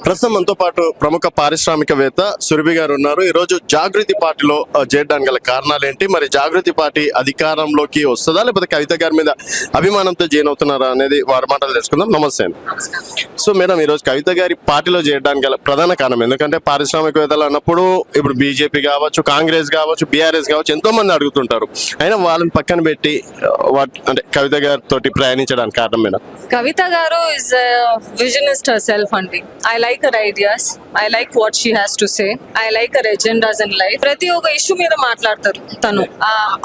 ప్రస్తుతం మనతో పాటు ప్రముఖ పారిశ్రామికవేత్త సురభి గారు ఉన్నారు. ఈ రోజు జాగృతి పార్టీలో చేరడానికి గల కారణాలు ఏంటి, మరి జాగృతి పార్టీ అధికారంలోకి వస్తుందా లేకపోతే కవిత గారి మీద అభిమానంతో జాయిన్ అవుతున్నారా అనేది వారి మాటలు తెలుసుకుందాం. నమస్తే అండి. సో మేడం, ఈ రోజు కవిత గారి పార్టీలో చేరడానికి గల ప్రధాన కారణం ఎందుకంటే పారిశ్రామికవేత్తలు అన్నప్పుడు ఇప్పుడు బీజేపీ కావచ్చు, కాంగ్రెస్ కావచ్చు, బీఆర్ఎస్ కావచ్చు ఎంతో మంది అడుగుతుంటారు. అయినా వాళ్ళని పక్కన పెట్టి అంటే కవిత గారితో ప్రయాణించడానికి కారణం మేడం? కవిత గారు ఇస్ విజనిస్ట్ హర్ సెల్ఫ్ అండి. I like her ideas, I like what she has to say, I like her agendas in life. ప్రతి ఒక్క ఇష్యూ మీద మాట్లాడతారు తను.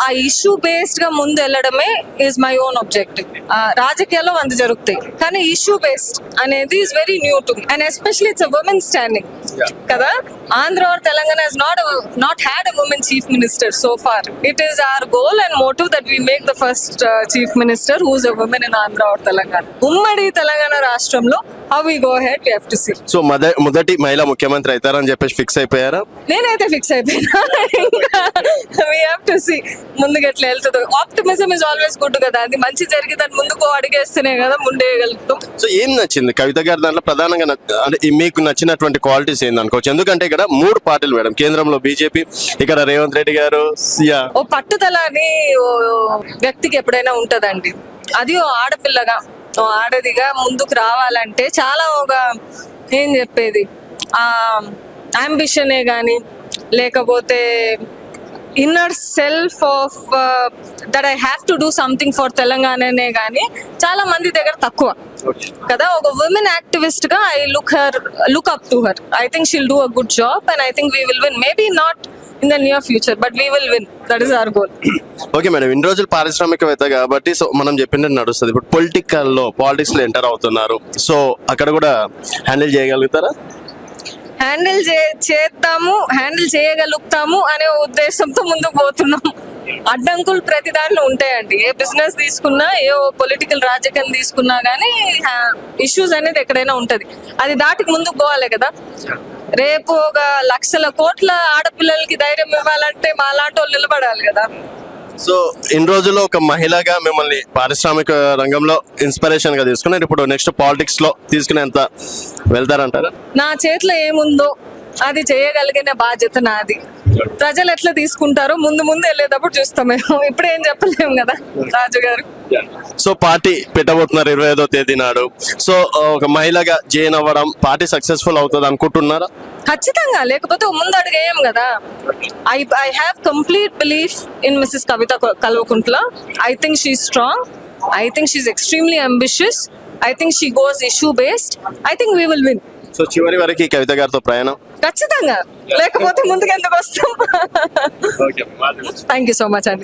ఆ ఇష్యూ బేస్డ్ గా ముందు వెళ్ళడమే ఈజ్ మై ఓన్ ఆబ్జెక్టివ్. రాజకీయాల్లో అంత జరుగుతాయి కానీ ఇష్యూ బేస్డ్ అనేది is very new to me and especially it's a woman standing కదా. Andhra or Telangana has not had a woman chief minister so far. It is our goal and motive that we make the first chief minister who is a woman in Andhra or Telangana. ఉమ్మడి తెలంగాణ రాష్ట్రంలో how we go ahead we have to see. So మొదటి మహిళా ముఖ్యమంత్రి అవుతారని చెప్పేసి fix అయిపోయారా? నేనైతే fix అయిపోయినా. ఇంకా we have to see ముందుకు ఎట్లా వెళ్తుందో. ఆప్టిమిజం ఇస్ ఆల్వేస్ గుడ్ కదా. అది మంచి జరిగి దాన్ని ముందుకు అడిగేస్తేనే కదా ముందేయగలుగుతాం. సో ఏం నచ్చింది కవిత గారి దాంట్లో ప్రధానంగా అంటే మీకు నచ్చినటువంటి క్వాలిటీస్ ఏంది అనుకోవచ్చు? ఎందుకంటే ఇక్కడ 3 పార్టీలు మేడం, కేంద్రంలో బీజేపీ, ఇక్కడ రేవంత్ రెడ్డి గారు. ఓ పట్టుదల అని వ్యక్తికి ఎప్పుడైనా ఉంటదండి. అది ఓ ఆడపిల్లగా, ఓ ఆడదిగా ముందుకు రావాలంటే చాలా ఒక ఏం చెప్పేది అంబిషనే గాని లేకపోతే inner self of that I have to do something for తెలంగాణనే గానీ చాలా మంది దగ్గర తక్కువ కదా. ఒక ఉమెన్ యాక్టివిస్ట్ గా I look up to her. I think she'll do a good job and I think we will win. Maybe not in the near future but we will win. That is our goal. Okay madam, ఇన్ని రోజులు పారిశ్రామికవేత్త కాబట్టి so మనం చెప్పినట్టు నడుస్తుంది. ఇప్పుడు politics లో enter అవుతున్నారు. సో అక్కడ కూడా హ్యాండిల్ చేయగలుగుతారా? హ్యాండిల్ చేయగలుగుతాము అనే ఉద్దేశంతో ముందుకు పోతున్నాం. అడ్డంకులు ప్రతి దాంట్లో ఉంటాయండి. ఏ బిజినెస్ తీసుకున్నా, ఏ పొలిటికల్ రాజకీయం తీసుకున్నా గానీ ఇష్యూస్ అనేది ఎక్కడైనా ఉంటది. అది దాటికి ముందుకు పోవాలి కదా. రేపు ఒక లక్షల కోట్ల ఆడపిల్లలకి ధైర్యం ఇవ్వాలంటే మా లాంటి వాళ్ళు నిలబడాలి కదా. సో ఇన్ని రోజుల్లో ఒక మహిళగా మిమ్మల్ని పారిశ్రామిక రంగంలో ఇన్స్పిరేషన్ గా తీసుకున్నారు. ఇప్పుడు నెక్స్ట్ పాలిటిక్స్ లో తీసుకునేంత వెళ్తారంటారా? నా చేతిలో ఏముందో అది చేయగలిగిన బాధ్యత నాది. ప్రజలు ఎట్లా తీసుకుంటారో ముందు వెళ్ళేటప్పుడు చూస్తామేమో. ఇప్పుడు ఏం చెప్పలేము కదా రాజు గారు. సో పార్టీ పెట్టబోతున్నారు 25వ తేదీ నాడు. సో ఒక మహిళగా జాయిన్ అవ్వడం పార్టీ సక్సెస్ఫుల్ అవుతుంది అనుకుంటున్నారా? ఖచ్చితంగా, లేకపోతే ముందు అడిగేయం కదా. I have complete belief in Mrs Kavitha Kalvakuntla. I think she strong. I think she is extremely ambitious. I think she goes issue based. I think we will win. So చివరి వరకు కవిత గారితో ప్రయాణం ఖచ్చితంగా, లేకపోతే ముందుకు ఎందుకు వస్తాం. థ్యాంక్ యూ సో మచ్ అండి.